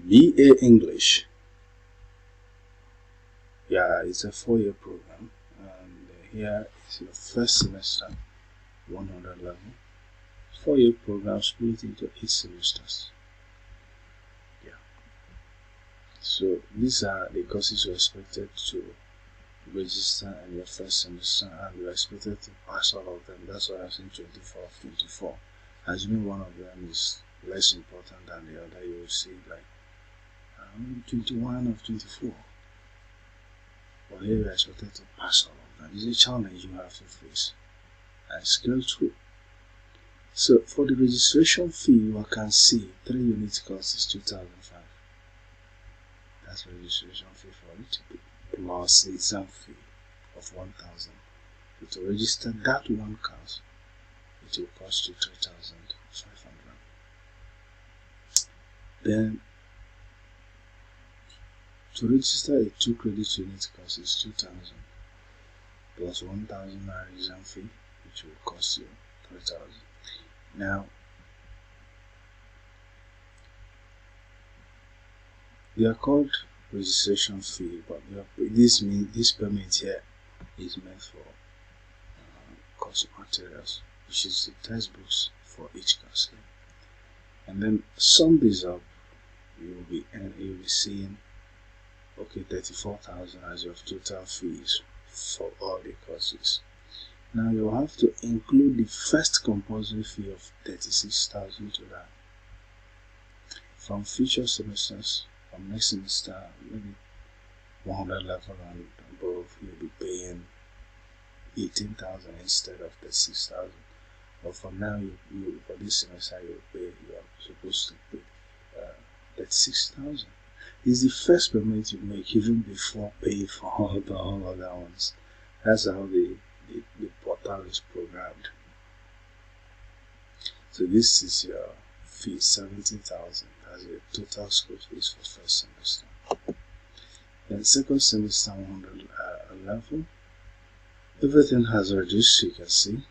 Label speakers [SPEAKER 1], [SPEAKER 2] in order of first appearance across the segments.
[SPEAKER 1] BA English. Yeah, it's a 4-year program, and here is your first semester, 100 level. 4-year program split into 8 semesters. Yeah. So these are the courses you're expected to register in your first semester, and you're expected to pass all of them. That's why I'm saying 24 of 24. Assuming one of them is less important than the other, you will see like 21 of 24. But here you're expected to pass all of them. It's a challenge you have to face and scale through. So for the registration fee, you can see 3 unit cost is 2,005. That's registration fee for it, plus the exam fee of 1,000. But to register that one course, it will cost you 3,500. Then to register a 2 credit unit course is 2,000 plus 1,000 naira exam fee, which will cost you 3,000. Now, they are called registration fee, but this payment here is meant for course materials, which is the textbooks for each course. And then sum this up, you'll be seeing 34,000 as your total fees for all the courses. Now you'll have to include the first compulsory fee of 36,000 to that. From future semesters, from next semester, maybe 100 level and above, you'll be paying 18,000 instead of 36,000. But for now, you for this semester, you are supposed to pay 36,000. It's the first payment you make even before paying for all the other ones. That's how the portal is programmed. So this is your fee, 70,000 as a total school fees for first semester. Then second semester, 100 level. Everything has reduced. You can see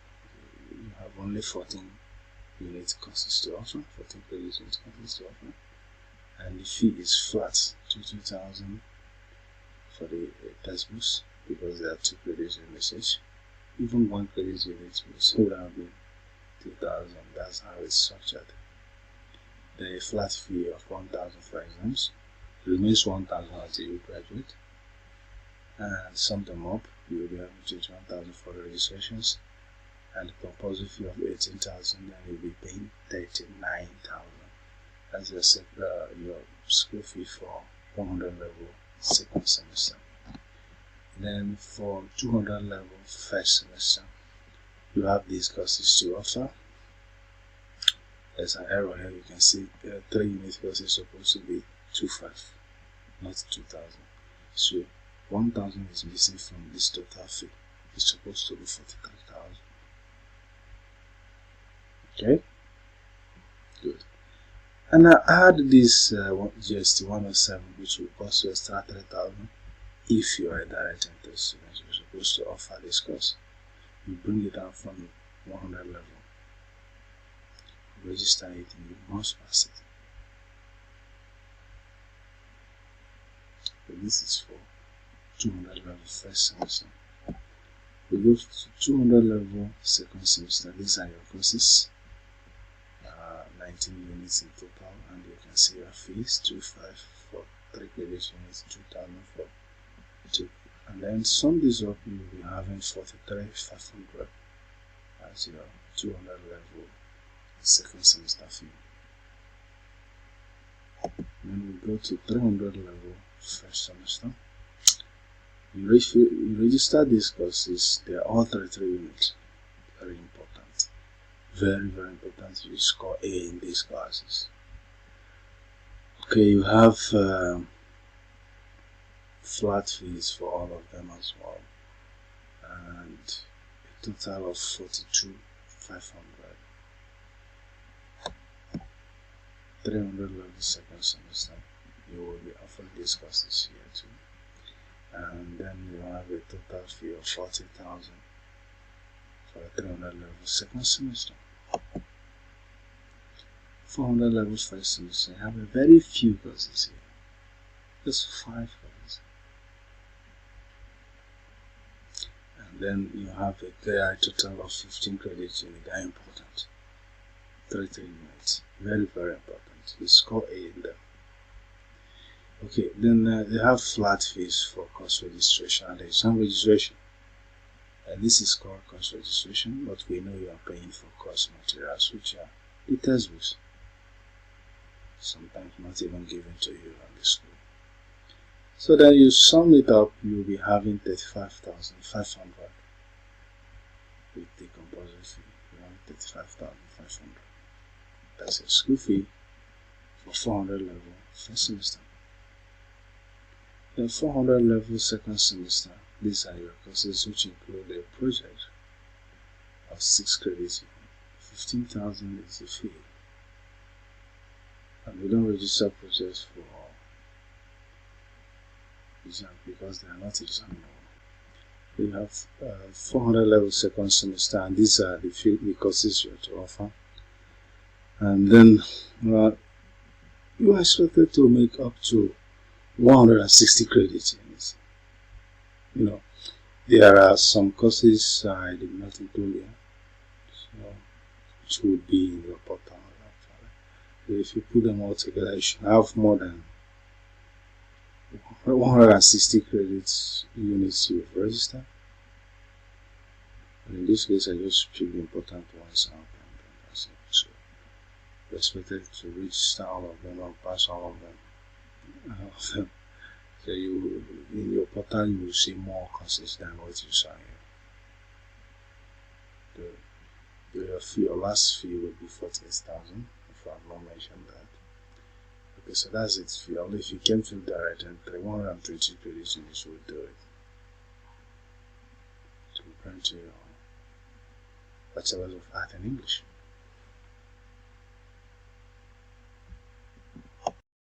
[SPEAKER 1] you have only 14 unit courses to offer, 14 credit unit courses to offer, and the fee is flat to 2,000 for the textbooks because there are 2 credits in message. Even 1 credit unit would have been 2,000. That's how it's structured. Then a flat fee of 1,000 for exams. It remains 1,000 as you graduate. And sum them up, you will be having 21,000 for the registrations, and the compulsory fee of 18,000. Then you'll be paying 39,000. That's your school fee for 100 level second semester. Then for 200 level first semester, you have these courses to offer. There's an error here. You can see 3 unit courses supposed to be 2,500, not 2,000. So 1,000 is missing from this total fee. It's supposed to be 43,000. Okay, good. And I add this GST 107, which will cost you extra 3,000. If you are a direct entry student, you're supposed to offer this course. You bring it out from 100 level, register it, and you must pass it. So this is for 200 level first semester. We go to 200 level second semester. These are your courses, 19 units in total, and you can see your fees: 2,500 for 3 credit units, 2,000 for 2. And then sum this up, you will be having 43,500 as your 200 level second semester fee. Then we go to 300 level first semester. You register these courses. They are all 33 units. Very important. Very, very important. You score A in these classes. Okay, you have flat fees for all of them as well, and a total of 42,500. 300 level second semester, you will be offered these courses here too, and then you have a total fee of 40,000 for a 300 level second semester. 400 levels first semester, you have a very few courses here. Just 5 courses. And then you have a total of 15 credits unit. They are important. 33 units. Very, very important. You score A in them. Okay, then they have flat fees for course registration and exam registration. This is called course registration, but we know you are paying for course materials, which are the textbooks. Sometimes not even given to you at the school. So then you sum it up, you'll be having 35,500 with the compulsory fee. You have 35,500. That's your school fee for 400 level first semester. Then 400 level second semester. These are your courses, which include a project of 6 credits. 15,000 is the fee. And we don't register projects for exam because they are not examinable. We have 400 level second semester, and these are the courses you have to offer. And then you are expected to make up to 160 credits in it. You know, there are some courses I did not include here, so which would be in your portal. If you put them all together, you should have more than 160 credits units you've registered. And in this case, I just pick the important ones out, and that's it. So you're expected to register all of them or pass all of them. So you, in your portal, you will see more courses than what you saw here. Your last fee will be 48,000, if I have not mentioned that. Okay, so that's it. Only if you came to direct and 120 credits units will do it. To grant you Bachelor's of Art in English.